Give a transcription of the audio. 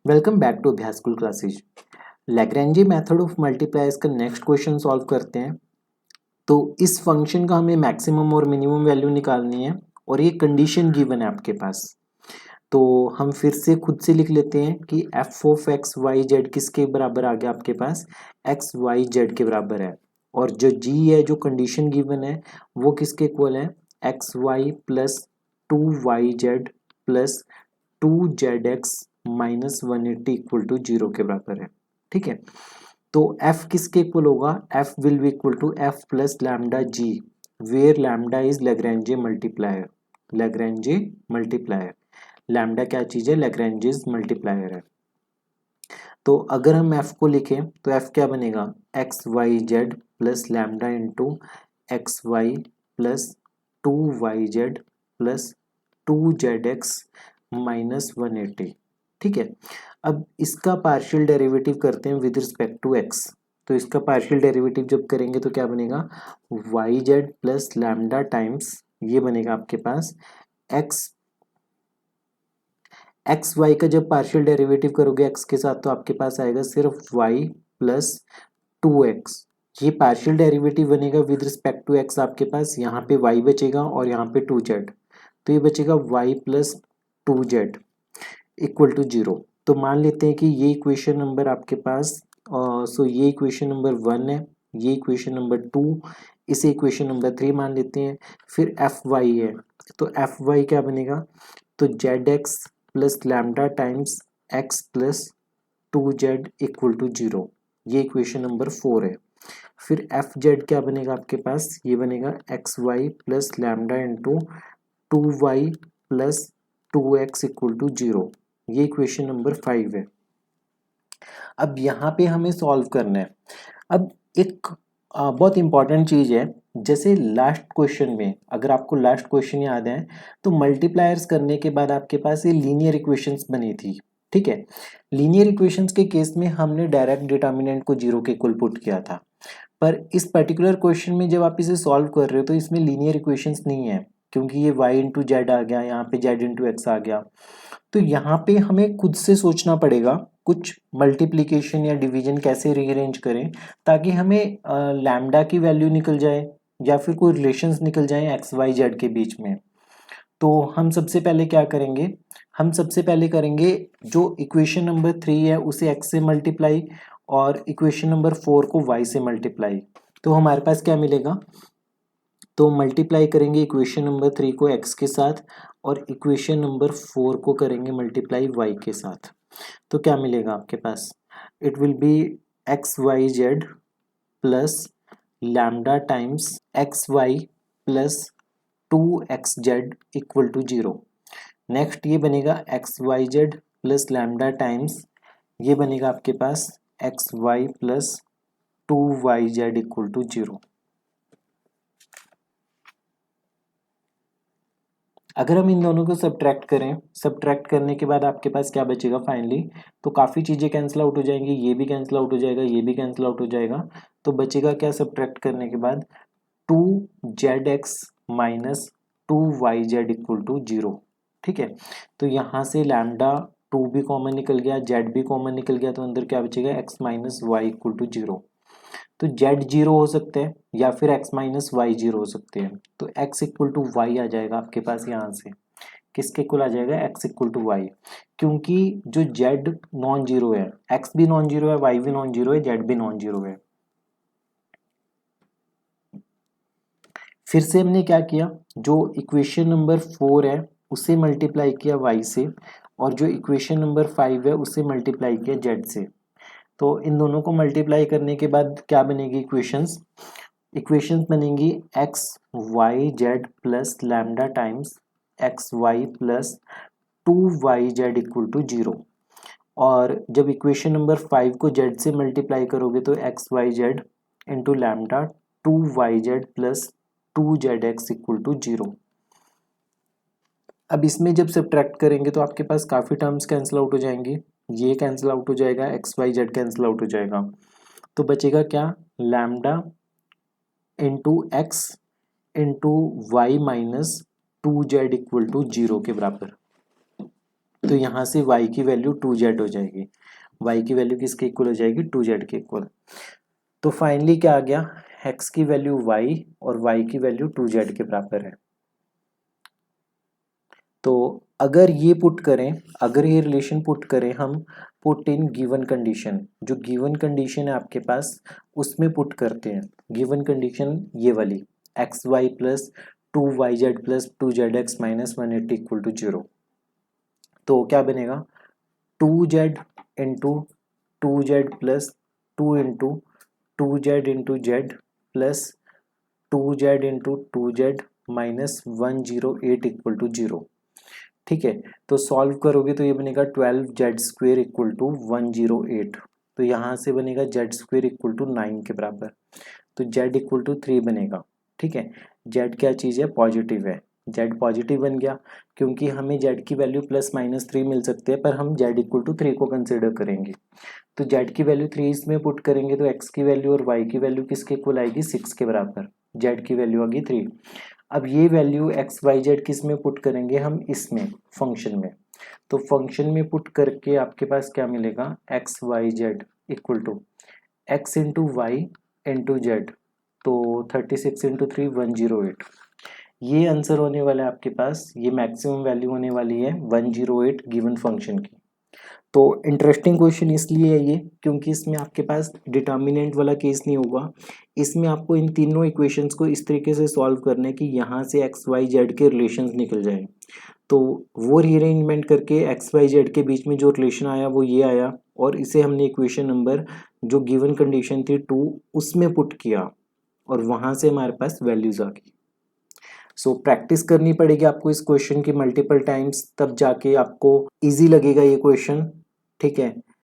Welcome back to Abhyas school classes. Lagrange method of multipliers का next question solve करते हैं। तो इस फंक्शन का हमें मैक्सिमम और मिनिमम वैल्यू निकालनी है और ये कंडीशन गिवन है आपके पास। तो हम फिर से खुद से लिख लेते हैं कि F of X Y Z किसके बराबर आ गया आपके पास, एक्स वाई जेड के बराबर है। और जो जी है, जो कंडीशन गिवन है, वो किसके इक्वल है, X Y plus 2 YZ plus 2ZX minus 180 equal to 0 के बराबर है। ठीक है, तो f किसके इक्वल होगा, f will be equal to f plus lambda g, where lambda is Lagrange multiplier. Lagrange multiplier, lambda क्या चीज है, लैग्रेंजेस मल्टीप्लायर है। तो अगर हम f को लिखें तो f क्या बनेगा, x Y Z plus lambda into X Y plus 2 YZ plus 2ZX minus 180। ठीक है, अब इसका पार्शियल डेरिवेटिव करते हैं विद रिस्पेक्ट टू x। तो इसका पार्शियल डेरिवेटिव जब करेंगे तो क्या बनेगा, YZ प्लस लैम्डा टाइम्स, ये बनेगा आपके पास एक्स वाई का जब पार्शियल डेरिवेटिव करोगे x के साथ तो आपके पास आएगा सिर्फ y प्लस 2x। ये पार्शियल डेरिवेटिव बनेगा विद रिस्पेक्ट टू x, आपके पास यहाँ पे y बचेगा और यहाँ पे 2z, तो ये बचेगा y plus 2z equal to 0। तो मान लेते हैं कि ये इक्वेशन नंबर आपके पास ये इक्वेशन नंबर 1 है, ये इक्वेशन नंबर 2, इसे इक्वेशन नंबर 3 मान लेते हैं। फिर एफ वाई है, तो एफ वाई क्या बनेगा, तो Z X plus lambda times X plus 2Z equal to 0, ये इक्वेशन नंबर 4 है। फिर एफ जेड क्या बनेगा आपके पास, ये बनेगा x Y plus lambda into 2Y plus 2X equal to 0, ये इक्वेशन नंबर 5 है। अब यहाँ पे हमें सॉल्व करना है। अब एक बहुत इंपॉर्टेंट चीज है, जैसे लास्ट क्वेश्चन में, अगर आपको लास्ट क्वेश्चन याद है तो मल्टीप्लायर्स करने के बाद आपके पास ये लीनियर इक्वेशंस बनी थी। ठीक है, लीनियर इक्वेशंस के केस में हमने डायरेक्ट डिटर्मिनेंट को 0 के इक्वल पुट किया था, पर इस पर्टिकुलर क्वेश्चन में जब आप इसे सॉल्व कर रहे हो तो इसमें लीनियर इक्वेशंस नहीं है, क्योंकि ये y इंटू जेड आ गया, यहाँ पे z इंटू एक्स आ गया। तो यहाँ पे हमें खुद से सोचना पड़ेगा कुछ मल्टीप्लिकेशन या डिवीजन कैसे रीअरेंज करें ताकि हमें लैम्डा की वैल्यू निकल जाए या फिर कोई रिलेशंस निकल जाए एक्स वाई जेड के बीच में। तो हम सबसे पहले क्या करेंगे, हम सबसे पहले करेंगे जो इक्वेशन नंबर 3 है उसे x से मल्टीप्लाई और इक्वेशन नंबर 4 को y से मल्टीप्लाई। तो हमारे पास क्या मिलेगा, तो मल्टीप्लाई करेंगे इक्वेशन नंबर 3 को x के साथ और इक्वेशन नंबर 4 को करेंगे मल्टीप्लाई y के साथ। तो क्या मिलेगा आपके पास, it will be x Y Z plus lambda times x Y plus 2XZ equal to 0। Next ये बनेगा x Y Z plus lambda times, ये बनेगा आपके पास x Y plus 2YZ equal to 0। अगर हम इन दोनों को सब्ट्रैक्ट करें, सब्ट्रैक्ट करने के बाद आपके पास क्या बचेगा फाइनली, तो काफ़ी चीज़ें कैंसिल आउट हो जाएंगी, ये भी कैंसिल आउट हो जाएगा, ये भी कैंसिल आउट हो जाएगा। तो बचेगा क्या सब्ट्रैक्ट करने के बाद, 2ZX minus 2YZ equal to 0। ठीक है, तो यहाँ से लैम्डा 2 भी कॉमन निकल गया, जेड भी कॉमन निकल गया, तो अंदर क्या बचेगा, x minus Y equal to 0। तो जेड 0 हो सकते हैं या फिर x माइनस वाई 0 हो सकते हैं, तो x इक्वल टू वाई आ जाएगा आपके पास यहाँ से, किसके इक्वल आ जाएगा, x इक्वल टू वाई, क्योंकि जो z नॉन जीरो है, x भी नॉन जीरो है, y भी नॉन जीरो है, z भी नॉन जीरो है। फिर से हमने क्या किया, जो इक्वेशन नंबर 4 है उसे मल्टीप्लाई किया y से और जो इक्वेशन नंबर 5 है उसे मल्टीप्लाई किया z से। तो इन दोनों को मल्टीप्लाई करने के बाद क्या बनेगी इक्वेशंस, इक्वेशंस बनेंगी X Y Z plus lambda times x Y plus 2YZ equal to 0। और जब इक्वेशन नंबर 5 को z से मल्टीप्लाई करोगे तो X Y Z into lambda 2YZ plus 2ZX equal to 0। अब इसमें जब सब्ट्रैक्ट करेंगे तो आपके पास काफ़ी टर्म्स कैंसिल आउट हो जाएंगी, ये कैंसिल आउट हो जाएगा, X Y Z cancel out हो जाएगा, तो बचेगा क्या, lambda into X into Y minus 2Z equal to 0 के बराबर। तो यहाँ से y की वैल्यू 2z हो जाएगी, y की वैल्यू किसके इक्वल हो जाएगी 2z के इक्वल। तो फाइनली क्या आ गया, x की वैल्यू y और y की वैल्यू 2z के बराबर है। तो अगर ये पुट करें, अगर ये रिलेशन पुट करें हम, पुट इन गिवन कंडीशन, जो गिवन कंडीशन है आपके पास उसमें पुट करते हैं। गिवन कंडीशन ये वाली X Y plus 2yz plus 2zx minus 180 equal to 0। तो क्या बनेगा 2z into 2z plus 2 into 2z into Z plus 2z into 2z minus 108 equal to 0। ठीक है, तो सॉल्व करोगे तो ये बनेगा 12z स्क्वेयर इक्वल टू 108। तो यहाँ से बनेगा z स्क्वेयर इक्वल टू 9 के बराबर, तो z इक्वल टू 3 बनेगा। ठीक है, z क्या चीज़ है, पॉजिटिव है, z पॉजिटिव बन गया क्योंकि हमें z की वैल्यू प्लस माइनस 3 मिल सकते हैं, पर हम z इक्वल टू 3 को कंसिडर करेंगे। तो z की वैल्यू 3 इसमें पुट करेंगे तो x की वैल्यू और y की वैल्यू किसके इक्वल आएगी, 6 के बराबर, z की वैल्यू आ गई 3। अब ये वैल्यू एक्स वाई जेड किस में पुट करेंगे हम, इसमें फंक्शन में। तो फंक्शन में पुट करके आपके पास क्या मिलेगा, X Y Z equal to X into Y into Z, तो 36 इंटू 3 108। ये आंसर होने वाला है आपके पास, ये मैक्सिमम वैल्यू होने वाली है 108 गिवन फंक्शन की। तो इंटरेस्टिंग क्वेश्चन इसलिए है ये क्योंकि इसमें आपके पास डिटर्मिनेंट वाला केस नहीं होगा। इसमें आपको इन तीनों इक्वेशंस को इस तरीके से सॉल्व करना है कि यहाँ से एक्स वाई जेड के रिलेशंस निकल जाए। तो वो रीअरेंजमेंट करके एक्स वाई जेड के बीच में जो रिलेशन आया वो ये आया, और इसे हमने इक्वेशन नंबर जो गिवन कंडीशन थी 2 उसमें पुट किया, और वहाँ से हमारे पास वैल्यूज आ गई। सो प्रैक्टिस करनी पड़ेगी आपको इस क्वेश्चन की मल्टीपल टाइम्स, तब जाके आपको इजी लगेगा ये क्वेश्चन। ठीक है,